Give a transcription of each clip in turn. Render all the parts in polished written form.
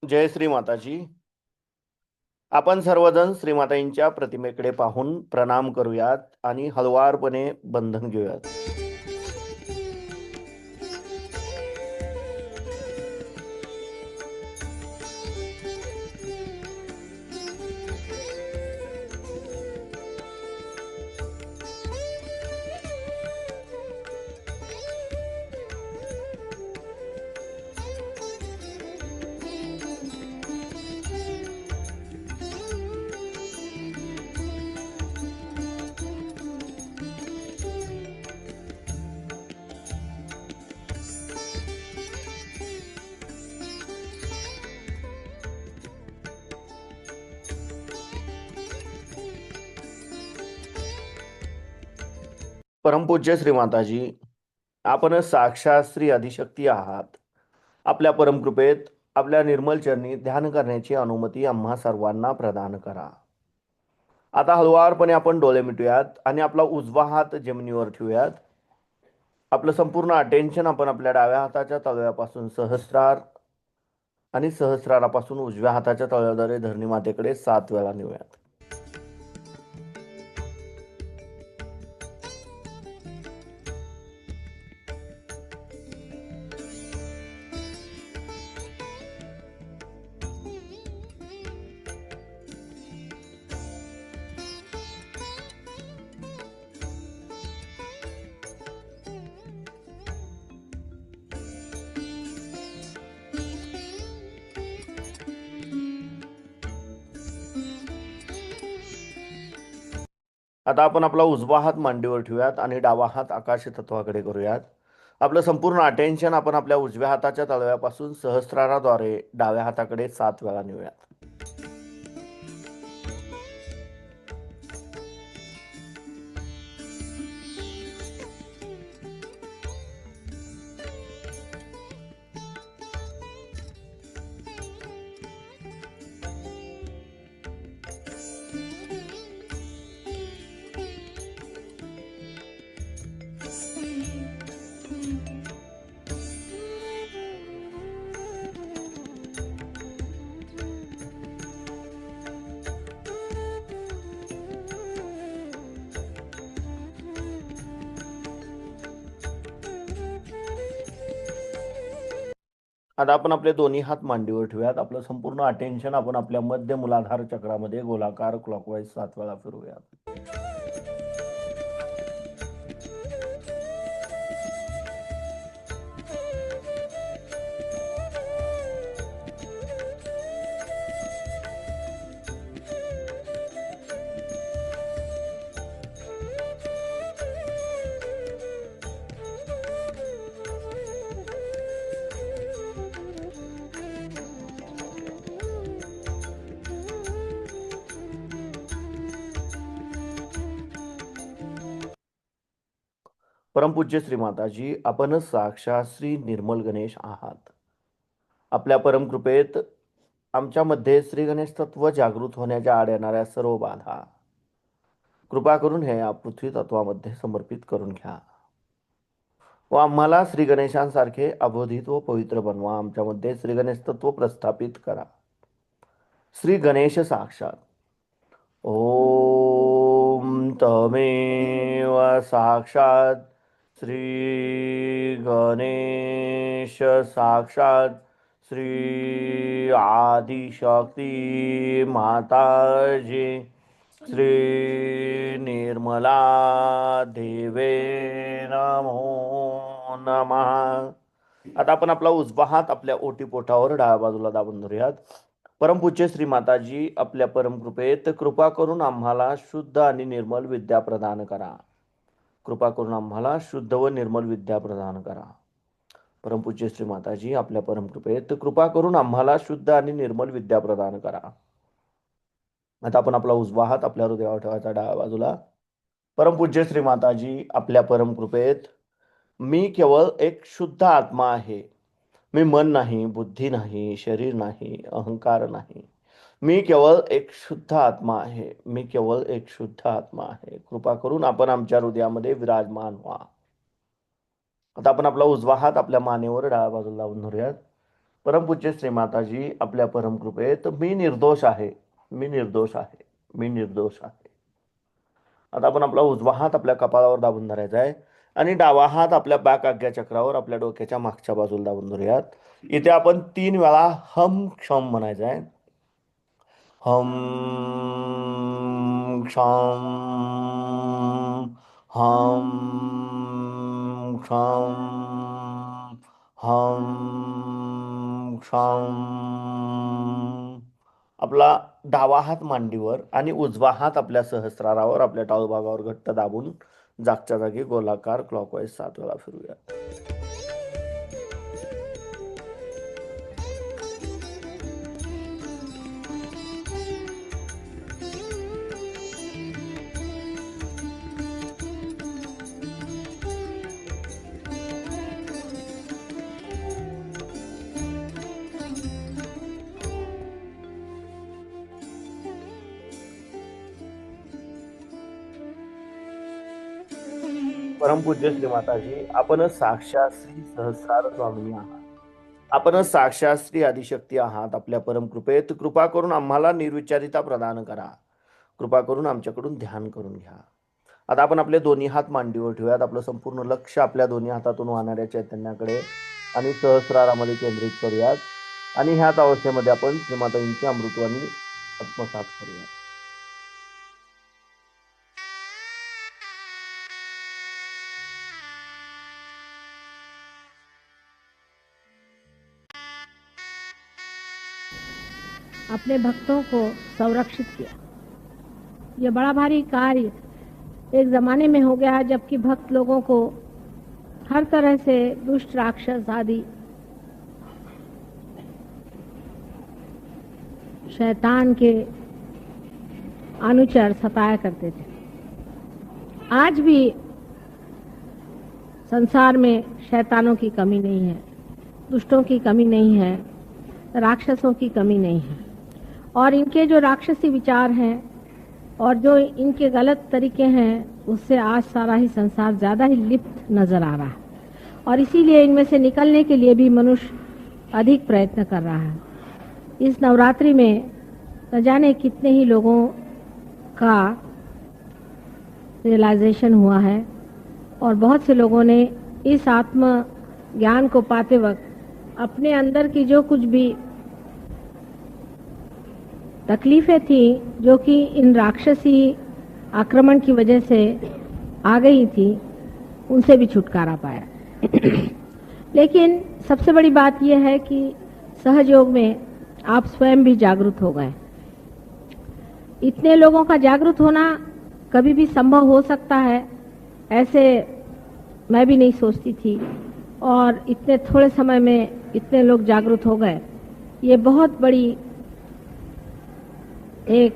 जय श्री माताजी. आपण सर्वजण श्रीमाताईंच्या प्रतिमेकडे पाहून प्रणाम करूयात आणि हळुवारपणे बंधन घेऊयात. परमपूज्य श्री माताजी, आपण साक्षात श्री आदिशक्ती आहात. आपल्या परमकृपेत आपल्या निर्मल चरणी ध्यान करण्याची अनुमती आम्हा सर्वांना प्रदान करा. आता हळुवारपणे आपण डोळे मिटूयात आणि आपला उजवा हात जमिनीवर ठेवूयात. आपलं संपूर्ण अटेन्शन आपण आपल्या डाव्या हाताच्या तळव्यापासून सहस्रार आणि सहस्रारापासून उजव्या हाताच्या तळव्याद्वारे धरणी मातेकडे 7 वेळा नेऊयात. आता आपण आपला उजवा हात मांडीवर ठेवूयात आणि डावा हात आकाश तत्वाकडे करूयात. आपलं संपूर्ण अटेन्शन आपण आपल्या उजव्या हाताच्या तळव्यापासून सहस्राराद्वारे डाव्या हाताकडे 7 वेळा नेऊयात. आता आपण आपले दोन्ही हात मांडीवर ठेवूयात. आपलं संपूर्ण अटेन्शन आपण आपल्या मध्य मूलाधार चक्रामध्ये गोलाकार क्लॉकवाईज 7 वेळा फिरवूयात. परमपूज्य श्री माताजी, आपणच साक्षात श्री निर्मल गणेश आहात. आपल्या परमकृपेत आमच्यामध्ये श्री गणेश तत्व जागृत होण्याच्या आड येणाऱ्या सर्व बाधा कृपा करून हे या पृथ्वी तत्वामध्ये समर्पित करून घ्या व आम्हाला श्री गणेशांसारखे अबोधित व पवित्र बनवा. आमच्यामध्ये श्री गणेश तत्व प्रस्थापित करा. श्री गणेश साक्षात. ओम तमेव साक्षात श्री गणेश साक्षात श्री आदिशक्ती माताजी श्री निर्मला देवे नमो नमः. आता आपण आपला उजवा हात आपल्या ओटीपोटावर डाव्या बाजूला दाबून धरूयात. परमपूज्य श्री माताजी, आपल्या परमकृपेत कृपा करून आम्हाला शुद्ध आणि निर्मल विद्या प्रदान करा. कृपा करून आम्हाला शुद्ध व निर्मल विद्या प्रदान करा. परमपूज्य श्री माताजी, आपल्या परमकृपेत कृपा करून आम्हाला शुद्ध आणि निर्मल विद्या प्रदान करा. आता आपण आपला उजवा हात आपल्या हृदयावर ठेवायचा डाव्या बाजूला. परमपूज्य श्री माताजी, आपल्या परमकृपेत मी केवळ एक शुद्ध आत्मा आहे. मी मन नाही, बुद्धी नाही, शरीर नाही, अहंकार नाही. मी केवळ एक शुद्ध आत्मा आहे. मी केवळ एक शुद्ध आत्मा आहे. कृपा करून आपण आमच्या हृदयामध्ये विराजमान व्हा. आता आपण आपला उजवा हात आपल्या मानेवर डाव्या बाजूला लावून धरूयात. परमपूज्य श्री माताजी, आपल्या परमकृपेत मी निर्दोष आहे. मी निर्दोष आहे. मी निर्दोष आहे. आता आपण आपला उजवा हात आपल्या कपाळावर दाबून धरायचा आहे आणि डावा हात आपल्या बॅक आज्ञा चक्रावर आपल्या डोक्याच्या मागच्या बाजूला दाबून धरूयात. इथे आपण 3 वेळा हम क्षम म्हणायचं आहे. हम क्षम हम क्षम हम क्षम. आपला डावा हात मांडीवर आणि उजवा हात आपल्या सहस्रारावर आपल्या टाळूभागावर घट्ट दाबून जागच्या जागी गोलाकार क्लॉकवाईज 7 वेळा फिरूया. परमपूज्य श्री माताजी, आपणच साक्षात श्री सहस्रार स्वामिनी आहात. आपणच साक्षात श्री आदिशक्ती आहात. आपल्या परमकृपेत कृपा करून आम्हाला निर्विचारिता प्रदान करा. कृपा करून आमच्याकडून ध्यान करून घ्या. आता आपण आपले दोन्ही हात मांडीवर ठेवूयात. आपलं संपूर्ण लक्ष आपल्या दोन्ही हातातून वाहणाऱ्या चैतन्याकडे आणि सहस्रारामध्ये केंद्रित करूयात. आणि ह्याच अवस्थेमध्ये आपण श्रीमाताजींची अमृतवाणी आत्मसात करूयात. अपने भक्तों को संरक्षित किया। यह बड़ा भारी कार्य एक जमाने में हो गया जबकि भक्त लोगों को हर तरह से दुष्ट राक्षस आदि शैतान के अनुचर सताया करते थे। आज भी संसार में शैतानों की कमी नहीं है, दुष्टों की कमी नहीं है, राक्षसों की कमी नहीं है। और इनके जो राक्षसी विचार हैं और जो इनके गलत तरीके हैं उससे आज सारा ही संसार ज़्यादा ही लिप्त नज़र आ रहा है और इसीलिए इनमें से निकलने के लिए भी मनुष्य अधिक प्रयत्न कर रहा है। इस नवरात्रि में न जाने कितने ही लोगों का रियलाइजेशन हुआ है और बहुत से लोगों ने इस आत्म ज्ञान को पाते वक्त अपने अंदर की जो कुछ भी तकलीफें थी जो कि इन राक्षसी आक्रमण की वजह से आ गई थी उनसे भी छुटकारा पाया। लेकिन सबसे बड़ी बात यह है कि सहयोग में आप स्वयं भी जागरूक हो गए। इतने लोगों का जागरूक होना कभी भी संभव हो सकता है ऐसे मैं भी नहीं सोचती थी और इतने थोड़े समय में इतने लोग जागरूक हो गए, ये बहुत बड़ी एक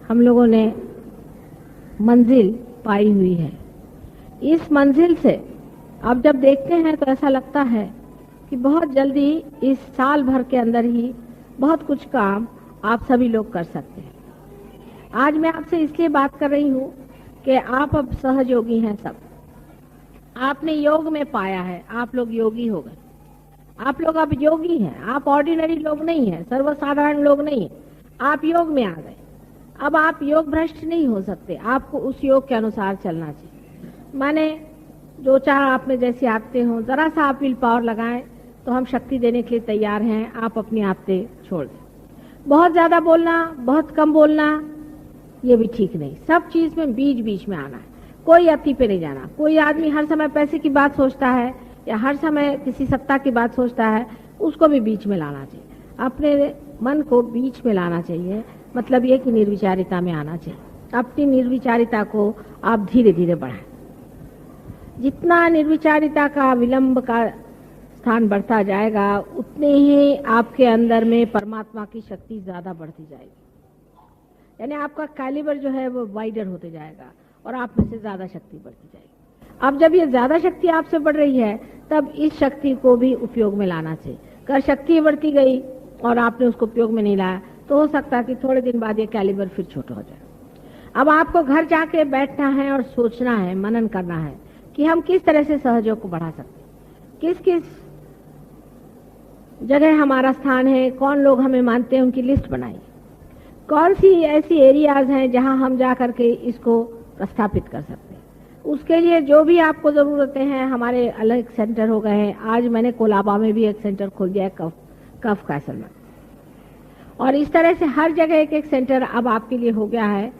हम लोगों ने मंजिल पाई हुई है। इस मंजिल से अब जब देखते हैं तो ऐसा लगता है कि बहुत जल्दी इस साल भर के अंदर ही बहुत कुछ काम आप सभी लोग कर सकते हैं। आज मैं आपसे इसलिए बात कर रही हूँ कि आप अब सहयोगी हैं। सब आपने योग में पाया है, आप लोग योगी हो गए, आप लोग अब योगी हैं। आप ऑर्डिनरी लोग नहीं हैं, सर्वसाधारण लोग नहीं हैं, आप योग में आ गए। अब आप योग भ्रष्ट नहीं हो सकते, आपको उस योग के अनुसार चलना चाहिए। माने जो चाह आप में जैसी आते हो, जरा सा आप विल पावर लगाएं तो हम शक्ति देने के लिए तैयार हैं। आप अपनी आदतें छोड़ दें। बहुत ज्यादा बोलना, बहुत कम बोलना, ये भी ठीक नहीं। सब चीज में बीच बीच में आना है, कोई अति पे नहीं जाना। कोई आदमी हर समय पैसे की बात सोचता है या हर समय किसी सत्ता की बात सोचता है, उसको भी बीच में लाना चाहिए। अपने मन को बीच में लाना चाहिए, मतलब ये कि निर्विचारिता में आना चाहिए। अपनी निर्विचारिता को आप धीरे धीरे बढ़ाएं। जितना निर्विचारिता का विलंब का स्थान बढ़ता जाएगा उतने ही आपके अंदर में परमात्मा की शक्ति ज्यादा बढ़ती जाएगी। यानी आपका कैलिबर जो है वो वाइडर होते जाएगा और आप में से ज्यादा शक्ति बढ़ती जाएगी। अब जब ये ज्यादा शक्ति आपसे बढ़ रही है तब इस शक्ति को भी उपयोग में लाना चाहिए। कर शक्ति बढ़ती गई और आपने उसको उपयोग में नहीं लाया तो हो सकता है कि थोड़े दिन बाद ये कैलिबर फिर छोटा हो जाए। अब आपको घर जाके बैठना है और सोचना है, मनन करना है कि हम किस तरह से सहयोग को बढ़ा सकते हैं, किस किस जगह हमारा स्थान है, कौन लोग हमें मानते हैं, उनकी लिस्ट बनाइए। कौन सी ऐसी एरियाज हैं जहां हम जा करके इसको प्रस्थापित कर सकते हैं। उसके लिए जो भी आपको जरूरतें हैं, हमारे अलग सेंटर हो गए हैं। आज मैंने कोलाबा में भी एक सेंटर खोल दिया है, कफ कैसल में, और इस तरह से हर जगह एक एक सेंटर अब आपके लिए हो गया है।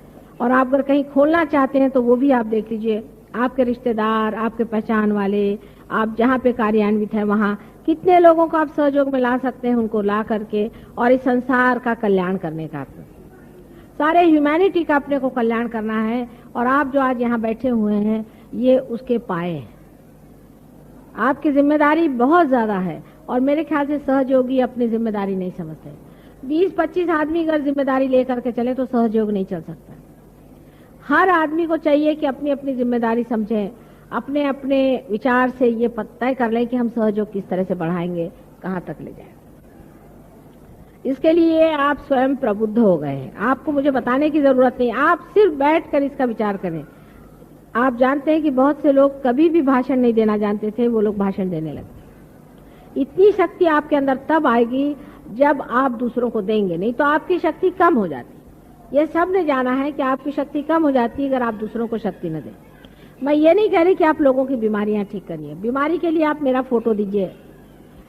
और आप अगर कहीं खोलना चाहते हैं तो वो भी आप देख लीजिए। आपके रिश्तेदार, आपके पहचान वाले, आप जहाँ पे कार्यान्वित है वहाँ कितने लोगों को आप सहयोग में ला सकते हैं, उनको ला करके और इस संसार का कल्याण करने का, सारे ह्यूमैनिटी का अपने को कल्याण करना है। और आप जो आज यहाँ बैठे हुए हैं ये उसके पाए हैं। आपकी जिम्मेदारी बहुत ज्यादा है और मेरे ख्याल से सहयोगी अपनी जिम्मेदारी नहीं समझते। 20-25 आदमी अगर जिम्मेदारी लेकर के चले तो सहयोग नहीं चल सकता। हर आदमी को चाहिए कि अपनी अपनी जिम्मेदारी समझें, अपने अपने विचार से ये तय कर लें कि हम सहयोग किस तरह से बढ़ाएंगे, कहाँ तक ले जाएं। इसके लिए आप स्वयं प्रबुद्ध हो गए हैं। आपको मुझे बताने की जरूरत नहीं, आप सिर्फ बैठकर इसका विचार करें। आप जानते हैं कि बहुत से लोग कभी भी भाषण नहीं देना जानते थे, वो लोग भाषण देने लगे। इतनी शक्ति आपके अंदर तब आएगी जब आप दूसरों को देंगे, नहीं तो आपकी शक्ति कम हो जाती। ये सब ने जाना है कि आपकी शक्ति कम हो जाती है अगर आप दूसरों को शक्ति न दें। मैं ये नहीं कह रही कि आप लोगों की बीमारियां ठीक करिए, बीमारी के लिए आप मेरा फोटो दीजिए,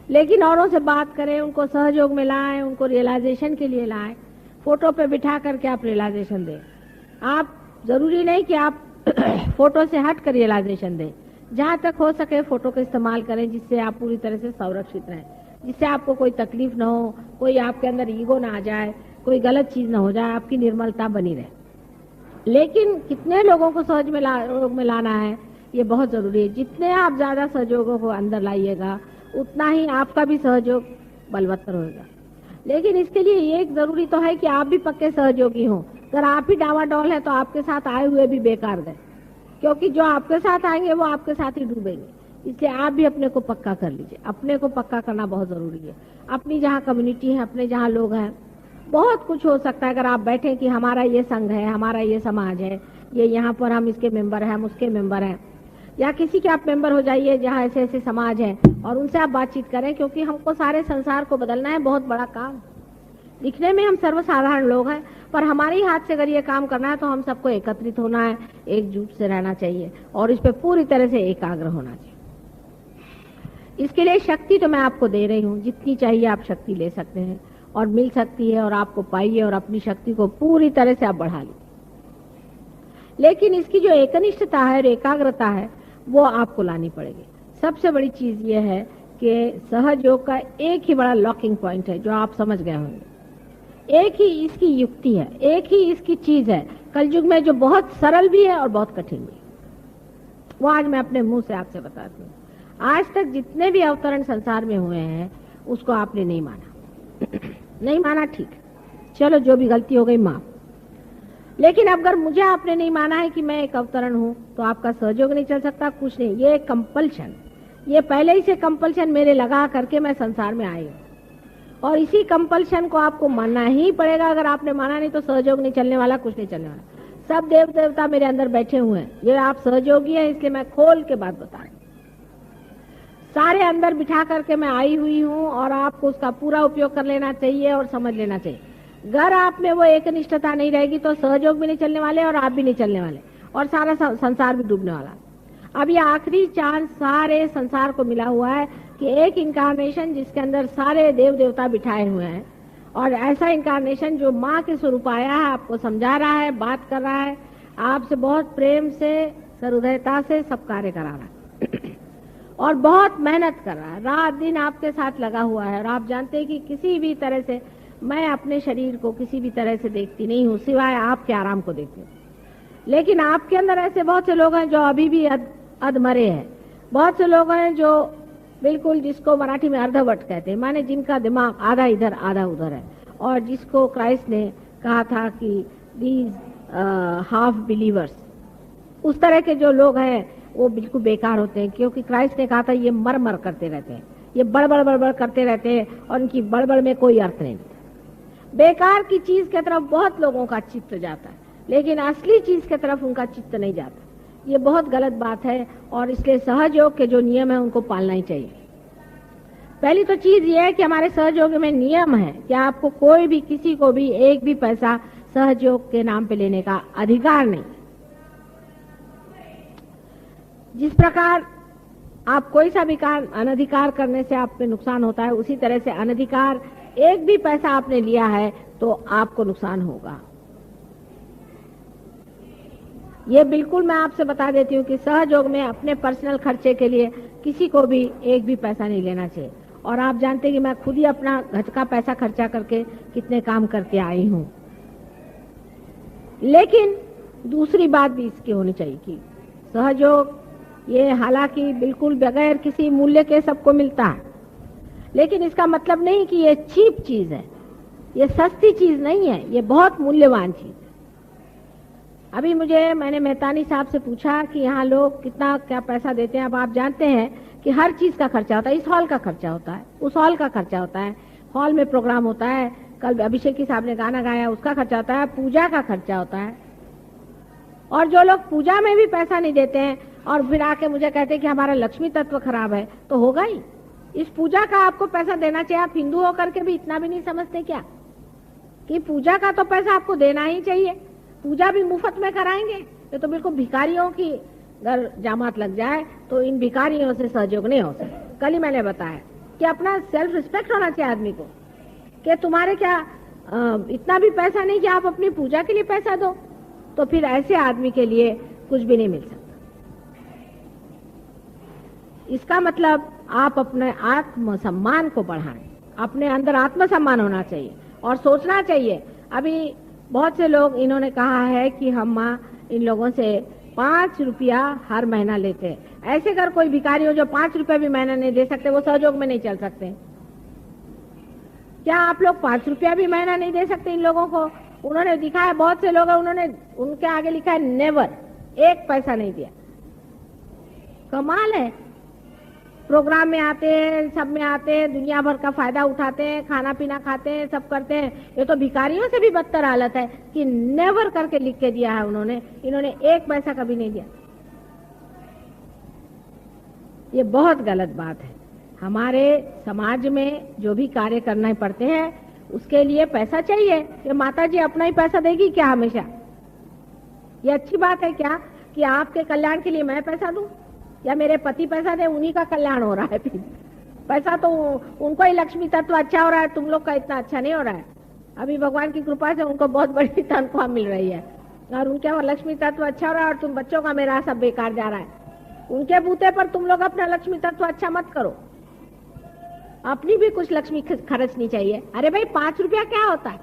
लेकिन औरों से बात करें, उनको सहयोग में लाएं, उनको रियलाइजेशन के लिए लाएं। फोटो पे बिठा करके आप रियलाइजेशन दें। आप जरूरी नहीं कि आप फोटो से हट कर रियलाइजेशन दें। जहां तक हो सके फोटो का इस्तेमाल करें जिससे आप पूरी तरह से संरक्षित रहें, जिससे आपको कोई तकलीफ ना हो, कोई आपके अंदर ईगो ना आ जाए, कोई गलत चीज ना हो जाए, आपकी निर्मलता बनी रहे। लेकिन कितने लोगों को सहज में लाना है ये बहुत जरूरी है। जितने आप ज्यादा सहयोगों को अंदर लाइएगा उतना ही आपका भी सहयोग बलवत्तर होगा। लेकिन इसके लिए ये एक जरूरी तो है कि आप भी पक्के सहयोगी हों। अगर आप ही डावाडोल है तो आपके साथ आए हुए भी बेकार गए, क्योंकि जो आपके साथ आएंगे वो आपके साथ ही डूबेंगे। इसलिए आप भी अपने को पक्का कर लीजिए। अपने को पक्का करना बहुत जरूरी है। अपनी जहाँ कम्युनिटी है, अपने जहाँ लोग हैं, बहुत कुछ हो सकता है। अगर आप बैठे कि हमारा ये संघ है, हमारा ये समाज है, ये यहाँ पर हम इसके मेंबर हैं, हम उसके मेंबर हैं, या किसी के आप मेंबर हो जाइए जहाँ ऐसे ऐसे समाज है और उनसे आप बातचीत करें, क्योंकि हमको सारे संसार को बदलना है। बहुत बड़ा काम। दिखने में हम सर्वसाधारण लोग हैं, पर हमारे ही हाथ से अगर ये काम करना है तो हम सबको एकत्रित होना है, एकजुट से रहना चाहिए और इस पे पूरी तरह से एकाग्र होना चाहिए। इसके लिए शक्ति तो मैं आपको दे रही हूँ, जितनी चाहिए आप शक्ति ले सकते हैं और मिल सकती है, और आपको पाइए और अपनी शक्ति को पूरी तरह से आप बढ़ा लीजिए। लेकिन इसकी जो एकनिष्ठता है और एकाग्रता है वो आपको लानी पड़ेगी। सबसे बड़ी चीज ये है कि सहयोग का एक ही बड़ा लॉकिंग पॉइंट है जो आप समझ गए होंगे। एक ही इसकी युक्ति है, एक ही इसकी चीज है कलयुग में जो बहुत सरल भी है और बहुत कठिन भी है। वो आज मैं अपने मुंह से आपसे बताती हूँ। आज तक जितने भी अवतरण संसार में हुए हैं उसको आपने नहीं माना। नहीं माना, ठीक है, चलो जो भी गलती हो गई माफ। लेकिन अगर मुझे आपने नहीं माना है कि मैं एक अवतरण हूं तो आपका सहयोग नहीं चल सकता, कुछ नहीं। ये एक कंपल्शन, ये पहले ही से कंपल्शन मेरे लगा करके मैं संसार में आई हूँ और इसी कंपल्शन को आपको मानना ही पड़ेगा। अगर आपने माना नहीं तो सहयोग नहीं चलने वाला, कुछ नहीं चलने वाला। सब देव देवता मेरे अंदर बैठे हुए हैं, ये आप सहयोगी हैं, इसलिए मैं खोल के बात बता रही हूँ। सारे अंदर बिठा करके मैं आई हुई हूँ और आपको उसका पूरा उपयोग कर लेना चाहिए और समझ लेना चाहिए। अगर आप में वो एकनिष्ठता नहीं रहेगी तो सहयोग भी नहीं चलने वाले और आप भी नहीं चलने वाले और सारा संसार भी डूबने वाला। अब ये आखिरी चांस सारे संसार को मिला हुआ है कि एक इंकारनेशन जिसके अंदर सारे देव देवता बिठाए हुए हैं, और ऐसा इंकारनेशन जो माँ के स्वरूप आया है, आपको समझा रहा है, बात कर रहा है, आपसे बहुत प्रेम से, सहृदयता से सब कार्य करा रहा है और बहुत मेहनत कर रहा है, रात दिन आपके साथ लगा हुआ है। और आप जानते हैं कि किसी भी तरह से मैं अपने शरीर को किसी भी तरह से देखती नहीं हूँ सिवाय आपके आराम को देखती हूँ। लेकिन आपके अंदर ऐसे बहुत से लोग हैं जो अभी भी अधमरे हैं। बहुत से लोग हैं जो बिल्कुल, जिसको मराठी में अर्धवट कहते हैं, माने जिनका दिमाग आधा इधर आधा उधर है, और जिसको क्राइस्ट ने कहा था कि दीज हाफ बिलीवर्स, उस तरह के जो लोग हैं वो बिल्कुल बेकार होते हैं, क्योंकि क्राइस्ट ने कहा था ये मर मर करते रहते हैं, ये बड़बड़ बड़बड़ करते रहते हैं और उनकी बड़बड़ में कोई अर्थ नहीं। बेकार की चीज की तरफ बहुत लोगों का चित्त जाता है, लेकिन असली चीज की तरफ उनका चित्त नहीं जाता। ये बहुत गलत बात है और इसलिए सहयोग के जो नियम है उनको पालना ही चाहिए। पहली तो चीज ये है कि हमारे सहयोग में नियम है कि आपको कोई भी, किसी को भी एक भी पैसा सहयोग के नाम पे लेने का अधिकार नहीं। जिस प्रकार आप कोई सा भी काम अनधिकार करने से आप पे नुकसान होता है, उसी तरह से अनधिकार एक भी पैसा आपने लिया है तो आपको नुकसान होगा। ये बिल्कुल मैं आपसे बता देती हूँ कि सहयोग में अपने पर्सनल खर्चे के लिए किसी को भी एक भी पैसा नहीं लेना चाहिए। और आप जानते हैं कि मैं खुद ही अपना घर का पैसा खर्चा करके कितने काम करके आई हूँ। लेकिन दूसरी बात भी इसकी होनी चाहिए कि सहयोग ये हालांकि बिल्कुल बगैर किसी मूल्य के सबको मिलता है, लेकिन इसका मतलब नहीं कि ये चीप चीज है, ये सस्ती चीज नहीं है, ये बहुत मूल्यवान चीज है। अभी मैंने मेहतानी साहब से पूछा कि यहाँ लोग कितना क्या पैसा देते हैं। अब आप जानते हैं कि हर चीज का खर्चा होता है, इस हॉल का खर्चा होता है, उस हॉल का खर्चा होता है, हॉल में प्रोग्राम होता है, कल अभिषेक की साहब ने गाना गाया उसका खर्चा होता है, पूजा का खर्चा होता है, और जो लोग पूजा में भी पैसा नहीं देते हैं और फिर आके मुझे कहते हैं कि हमारा लक्ष्मी तत्व खराब है, तो होगा ही। इस पूजा का आपको पैसा देना चाहिए। आप हिंदू होकर के भी इतना भी नहीं समझते क्या कि पूजा का तो पैसा आपको देना ही चाहिए। पूजा भी मुफ्त में कराएंगे, ये तो बिल्कुल भिखारियों की अगर जामात लग जाए तो इन भिखारियों से सहयोग नहीं हो सकता। कल ही मैंने बताया कि अपना सेल्फ रिस्पेक्ट होना चाहिए आदमी को, कि तुम्हारे क्या इतना भी पैसा नहीं कि आप अपनी पूजा के लिए पैसा दो, तो फिर ऐसे आदमी के लिए कुछ भी नहीं मिल सकता। इसका मतलब आप अपने आत्मसम्मान को बढ़ाएं, अपने अंदर आत्मसम्मान होना चाहिए और सोचना चाहिए। अभी बहुत से लोग इन्होंने कहा है कि हम इन लोगों से 5 रुपया हर महीना लेते हैं। ऐसे अगर कोई भिखारी हो जो 5 रुपया भी महीना नहीं दे सकते, वो सहयोग में नहीं चल सकते। क्या आप लोग 5 रुपया भी महीना नहीं दे सकते इन लोगों को? उन्होंने दिखाया, बहुत से लोग हैं, उन्होंने उनके आगे लिखा है नेवर, 1 पैसा नहीं दिया। कमाल है। प्रोग्राम में आते हैं, सब में आते हैं, दुनिया भर का फायदा उठाते हैं, खाना पीना खाते हैं, सब करते हैं। ये तो भिखारियों से भी बदतर हालत है कि नेवर करके लिख के दिया है उन्होंने। इन्होंने 1 पैसा कभी नहीं दिया। ये बहुत गलत बात है। हमारे समाज में जो भी कार्य करना पड़ते हैं उसके लिए पैसा चाहिए। ये माता जी अपना ही पैसा देगी क्या हमेशा? ये अच्छी बात है क्या कि आपके कल्याण के लिए मैं पैसा दूं या मेरे पति पैसा दे, उन्हीं का कल्याण हो रहा है? फिर पैसा तो उनको ही लक्ष्मी तत्व अच्छा हो रहा है, तुम लोग का इतना अच्छा नहीं हो रहा है। अभी भगवान की कृपा से उनको बहुत बड़ी तनख्वाह मिल रही है और उनके वहां लक्ष्मी तत्व अच्छा हो रहा है और तुम बच्चों का मेरा सब बेकार जा रहा है। उनके बूते पर तुम लोग अपना लक्ष्मी तत्व अच्छा मत करो, अपनी भी कुछ लक्ष्मी खर्चनी चाहिए। अरे भाई 5 रुपया क्या होता है?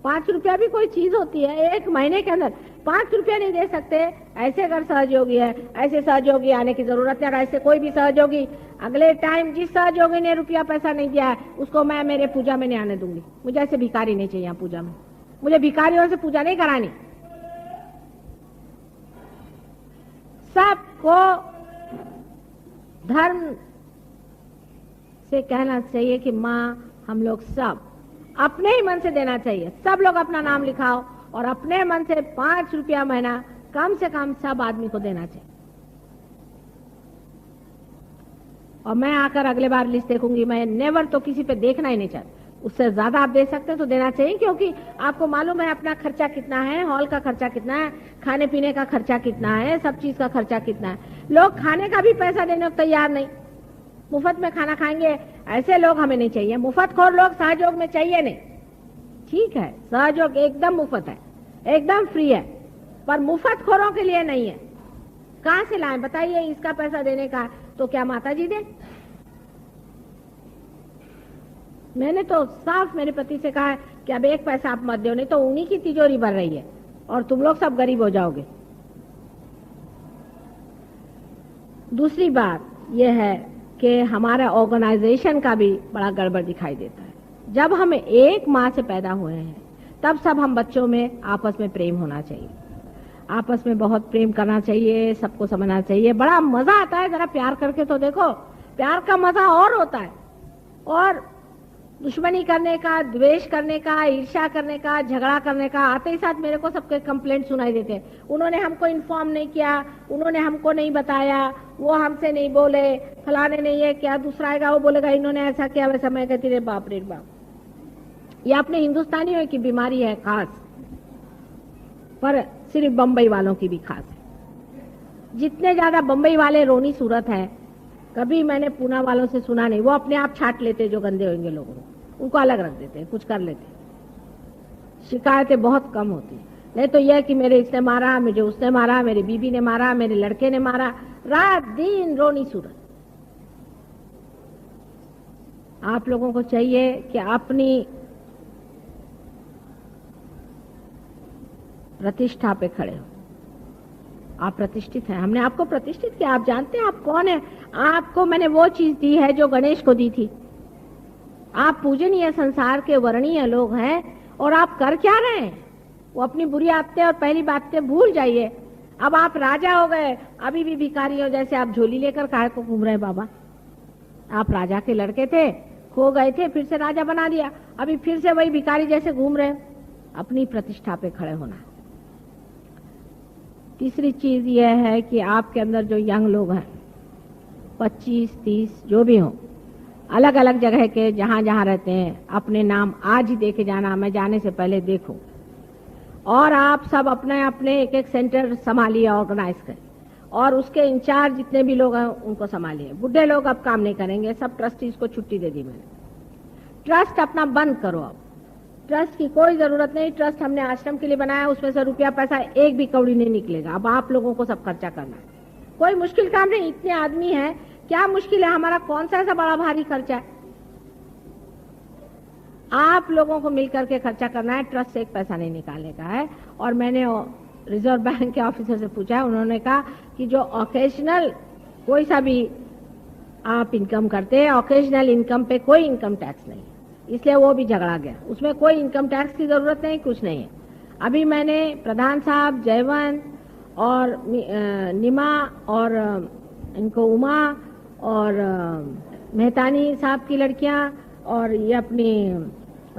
5 रुपया भी कोई चीज होती है? 1 महीने के अंदर 5 रुपया नहीं दे सकते? ऐसे अगर सहयोगी है, ऐसे सहयोगी आने की जरूरत है। और ऐसे कोई भी सहयोगी अगले टाइम जिस सहयोगी ने रुपया पैसा नहीं दिया है उसको मैं मेरे पूजा में नहीं आने दूंगी। मुझे ऐसे भिखारी नहीं चाहिए पूजा में। मुझे भिखारियों से पूजा नहीं करानी। सबको धर्म से कहना चाहिए कि माँ हम लोग सब अपने ही मन से देना चाहिए। सब लोग अपना नाम लिखाओ और अपने मन से 5 रुपया महीना कम से कम सब आदमी को देना चाहिए। और मैं आकर अगले बार लिस्ट देखूंगी। मैं नेवर तो किसी पे देखना ही नहीं चाहती। उससे ज्यादा आप दे सकते हैं तो देना चाहिए, क्योंकि आपको मालूम है अपना खर्चा कितना है, हॉल का खर्चा कितना है, खाने पीने का खर्चा कितना है, सब चीज का खर्चा कितना है। लोग खाने का भी पैसा देने को तैयार नहीं, मुफ्त में खाना खाएंगे। ऐसे लोग हमें नहीं चाहिए। मुफ्तखोर लोग सहयोग में चाहिए नहीं। ठीक है, सहयोग एकदम मुफ्त है, एकदम फ्री है, पर मुफ्तखोरों के लिए नहीं है। कहां से लाएं बताइए? इसका पैसा देने का तो क्या माता जी दे? मैंने तो साफ मेरे पति से कहा कि अब 1 पैसा आप मत दो, नहीं तो उन्हीं की तिजोरी भर रही है और तुम लोग सब गरीब हो जाओगे। दूसरी बात यह है कि हमारा ऑर्गेनाइजेशन का भी बड़ा गड़बड़ दिखाई देता है। जब हम एक माँ से पैदा हुए हैं तब सब हम बच्चों में आपस में प्रेम होना चाहिए, आपस में बहुत प्रेम करना चाहिए, सबको समझना चाहिए। बड़ा मजा आता है, जरा प्यार करके तो देखो, प्यार का मजा और होता है। और दुश्मनी करने का, द्वेष करने का, ईर्ष्या करने का, झगड़ा करने का, आते ही साथ मेरे को सबके कंप्लेंट सुनाई देते हैं। उन्होंने हमको इन्फॉर्म नहीं किया, उन्होंने हमको नहीं बताया, वो हमसे नहीं बोले, फलाने ने ये किया, दूसरा आएगा वो बोलेगा इन्होंने ऐसा किया वैसा। मैं कहती रे बाप रे बाप, ये अपने हिंदुस्तानियों की बीमारी है खास, पर सिर्फ बम्बई वालों की भी खास है। जितने ज्यादा बम्बई वाले रोनी सूरत है, कभी मैंने पूना वालों से सुना नहीं। वो अपने आप छाट लेते जो गंदे होंगे लोगों को, उनको अलग रख देते, कुछ कर लेते। शिकायतें बहुत कम होती। नहीं तो यह कि मेरे इसने मारा, मुझे उसने मारा, मेरी बीबी ने मारा, मेरे लड़के ने मारा, रात दिन रोनी सूरत। आप लोगों को चाहिए कि अपनी प्रतिष्ठा पे खड़े हो। आप प्रतिष्ठित हैं, हमने आपको प्रतिष्ठित किया। आप जानते हैं आप कौन है? आपको मैंने वो चीज दी है जो गणेश को दी थी। आप पूजनीय संसार के वर्णीय लोग हैं और आप कर क्या रहे हैं? वो अपनी बुरी आदतें और पहली बातें भूल जाइए। अब आप राजा हो गए, अभी भी भिखारी हो जैसे आप झोली लेकर काहे को घूम रहे बाबा? आप राजा के लड़के थे, खो गए थे, फिर से राजा बना दिया, अभी फिर से वही भिखारी जैसे घूम रहे। अपनी प्रतिष्ठा पे खड़े होना। तीसरी चीज यह है कि आपके अंदर जो यंग लोग हैं, 25-30 जो भी हो, अलग अलग जगह के जहां जहां रहते हैं, अपने नाम आज ही देके जाना, मैं जाने से पहले देखूं। और आप सब अपने अपने एक एक सेंटर संभालिए, ऑर्गेनाइज करें, और उसके इंचार्ज जितने भी लोग हैं उनको संभालिए। बुढ़े लोग अब काम नहीं करेंगे, सब ट्रस्टीज को छुट्टी दे दी मैंने। ट्रस्ट अपना बंद करो, अब ट्रस्ट की कोई जरूरत नहीं। ट्रस्ट हमने आश्रम के लिए बनाया, उसमें से रुपया पैसा एक भी कौड़ी नहीं निकलेगा। अब आप लोगों को सब खर्चा करना है, कोई मुश्किल काम नहीं। इतने आदमी हैं, क्या मुश्किल है? हमारा कौन सा ऐसा बड़ा भारी खर्चा है? आप लोगों को मिलकर के खर्चा करना है, ट्रस्ट से एक पैसा नहीं निकालने का है। और मैंने रिजर्व बैंक के ऑफिसर से पूछा है, उन्होंने कहा कि जो ओकेजनल कोई सा भी आप इनकम करते हैं, ओकेजनल इनकम पे कोई इनकम टैक्स नहीं, इसलिए वो भी झगड़ा गया। उसमें कोई इनकम टैक्स की जरूरत नहीं, कुछ नहीं है। अभी मैंने प्रधान साहब, जयवंत और निमा और इनको उमा और मेहतानी साहब की लड़कियां और ये अपनी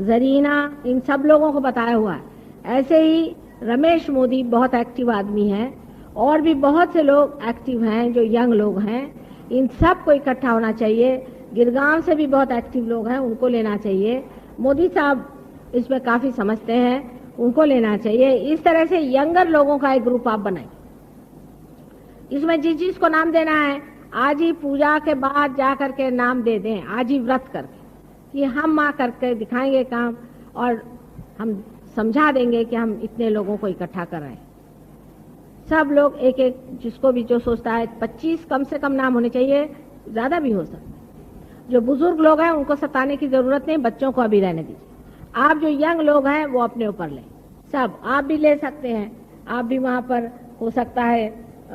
जरीना, इन सब लोगों को बताया हुआ है। ऐसे ही रमेश मोदी बहुत एक्टिव आदमी है, और भी बहुत से लोग एक्टिव हैं जो यंग लोग हैं। इन सब को इकट्ठा होना चाहिए। गिरगांव से भी बहुत एक्टिव लोग हैं, उनको लेना चाहिए। मोदी साहब इसमें काफी समझते हैं, उनको लेना चाहिए। इस तरह से यंगर लोगों का एक ग्रुप आप बनाए। इसमें जिस चीज को नाम देना है, आज ही पूजा के बाद जा करके नाम दे दें, आज ही व्रत करके कि हम माँ करके दिखाएंगे काम, और हम समझा देंगे कि हम इतने लोगों को इकट्ठा कर रहे हैं। सब लोग एक एक, जिसको भी जो सोचता है, 25 कम से कम नाम होने चाहिए, ज्यादा भी हो सकता है। जो बुजुर्ग लोग हैं उनको सताने की जरूरत नहीं, बच्चों को अभी रहने दीजिए। आप जो यंग लोग हैं वो अपने ऊपर लें, सब आप भी ले सकते हैं। आप भी वहां पर हो सकता है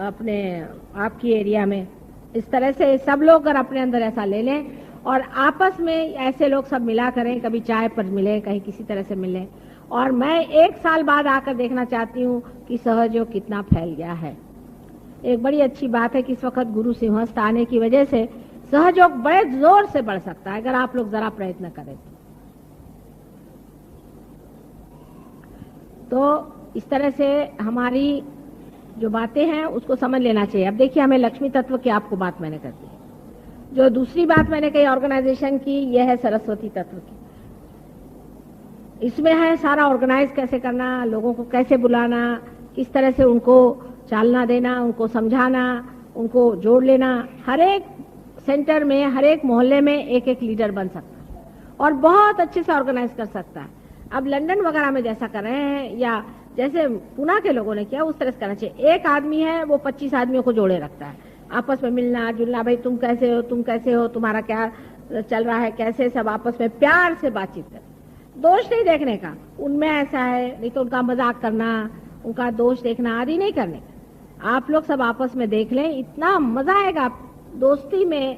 अपने आपकी एरिया में, इस तरह से सब लोग अगर अपने अंदर ऐसा ले लें और आपस में ऐसे लोग सब मिला करें, कभी चाय पर मिले, कहीं किसी तरह से मिले। और मैं 1 साल बाद आकर देखना चाहती हूँ कि सहयोग कितना फैल गया है। एक बड़ी अच्छी बात है कि इस वक्त गुरु सिंहस्थ आने की वजह से सहयोग बड़े जोर से बढ़ सकता है, अगर आप लोग जरा प्रयत्न करें तो। इस तरह से हमारी जो बातें हैं उसको समझ लेना चाहिए। अब देखिए, हमें लक्ष्मी तत्व की आपको बात मैंने कर दी। जो दूसरी बात मैंने कही ऑर्गेनाइजेशन की, यह है सरस्वती तत्व की। इसमें है सारा ऑर्गेनाइज कैसे करना, लोगों को कैसे बुलाना, किस तरह से उनको चालना देना, उनको समझाना, उनको जोड़ लेना। हर एक सेंटर में, हर एक मोहल्ले में एक एक लीडर बन सकता है और बहुत अच्छे से ऑर्गेनाइज कर सकता है। अब लंदन वगैरह में जैसा कर रहे हैं, या जैसे पुणे के लोगों ने किया, उस तरह से करना चाहिए। एक आदमी है, वो 25 आदमियों को जोड़े रखता है, आपस में मिलना जुलना, भाई तुम कैसे हो, तुम कैसे हो, तुम्हारा क्या चल रहा है, कैसे, सब आपस में प्यार से बातचीत करें। दोष नहीं देखने का, उनमें ऐसा है, नहीं तो उनका मजाक करना, उनका दोष देखना आदि नहीं करने का। आप लोग सब आपस में देख लें, इतना मजा आएगा दोस्ती में,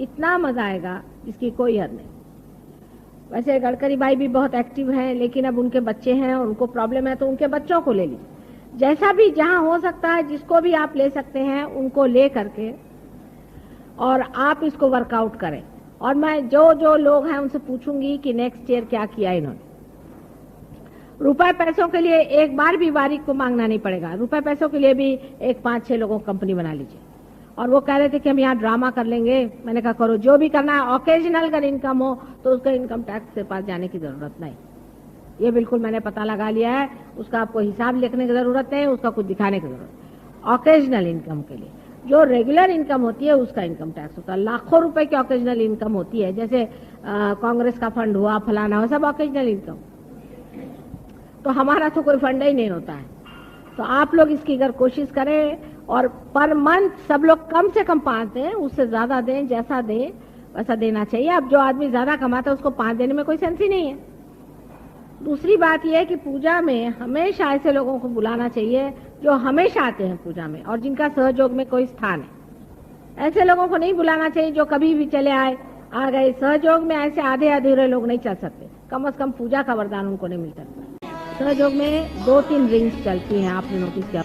इतना मजा आएगा जिसकी कोई हद नहीं। वैसे गडकरी भाई भी बहुत एक्टिव हैं, लेकिन अब उनके बच्चे हैं और उनको प्रॉब्लम है, तो उनके बच्चों को ले लीजिए। जैसा भी जहां हो सकता है, जिसको भी आप ले सकते हैं उनको ले करके और आप इसको वर्कआउट करें। और मैं जो जो लोग हैं उनसे पूछूंगी कि नेक्स्ट ईयर क्या किया इन्होंने। रुपए पैसों के लिए एक बार भी वारिक को मांगना नहीं पड़ेगा। रुपए पैसों के लिए भी 1-5-6 लोगों को कंपनी बना लीजिए। और वो कह रहे थे कि हम यहाँ ड्रामा कर लेंगे, मैंने कहा करो, जो भी करना है। ओकेजनल अगर इनकम हो तो उसका इनकम टैक्स के पास जाने की जरूरत नहीं, ये बिल्कुल मैंने पता लगा लिया है। उसका आपको हिसाब लिखने की जरूरत नहीं, उसका कुछ दिखाने की जरूरत। ओकेजनल इनकम के लिए जो रेगुलर इनकम होती है उसका इनकम टैक्स होता है। लाखों रुपए की ओकेजनल इनकम होती है, जैसे कांग्रेस का फंड हुआ, फलाना हुआ, सब ओकेजनल इनकम। तो हमारा तो कोई फंड ही नहीं होता है। तो आप लोग इसकी अगर कोशिश करें और पर मंथ सब लोग कम से कम 5 दें, उससे ज्यादा दें, जैसा दें वैसा देना चाहिए। अब जो आदमी ज्यादा कमाता है उसको 5 देने में कोई सेंस ही नहीं है। दूसरी बात यह है कि पूजा में हमेशा ऐसे लोगों को बुलाना चाहिए जो हमेशा आते हैं पूजा में और जिनका सहयोग में कोई स्थान है। ऐसे लोगों को नहीं बुलाना चाहिए जो कभी भी चले आए, आ गए। सहयोग में ऐसे आधे अधूरे लोग नहीं चल सकते, कम से कम पूजा का वरदान उनको नहीं मिल सकता। सहयोग में 2-3 रिंग्स चलती हैं, आपने नोटिस किया।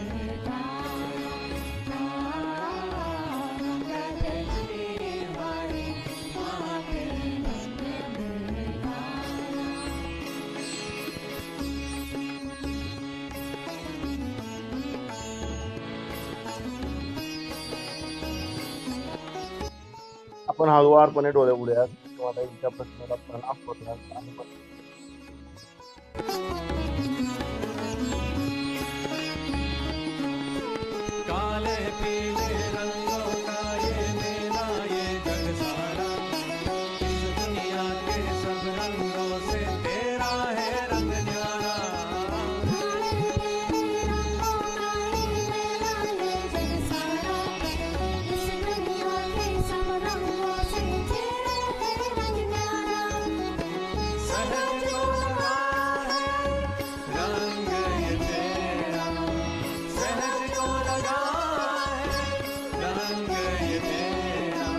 आपण हळुवारपणे डोळे उघडूयात. माताजीच्या प्रतिमेला प्रणाम करूयात आणि काले पीले रंगों का ये मेला ये जग सारा, इस दुनिया के सब रंगों से तेरा है रंग न्यारा। काले पीले रंगों का ये मेला ये जग सारा, इस दुनिया के सब रंगों से तेरा है रंग न्यारा। सहज को लगा है रंग ये तेरा, सहज को लगा है रंग ये तेरा,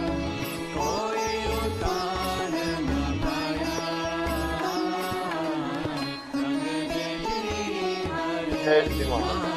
कोई उतार न पाया, रंग देखी हर जय श्री माता।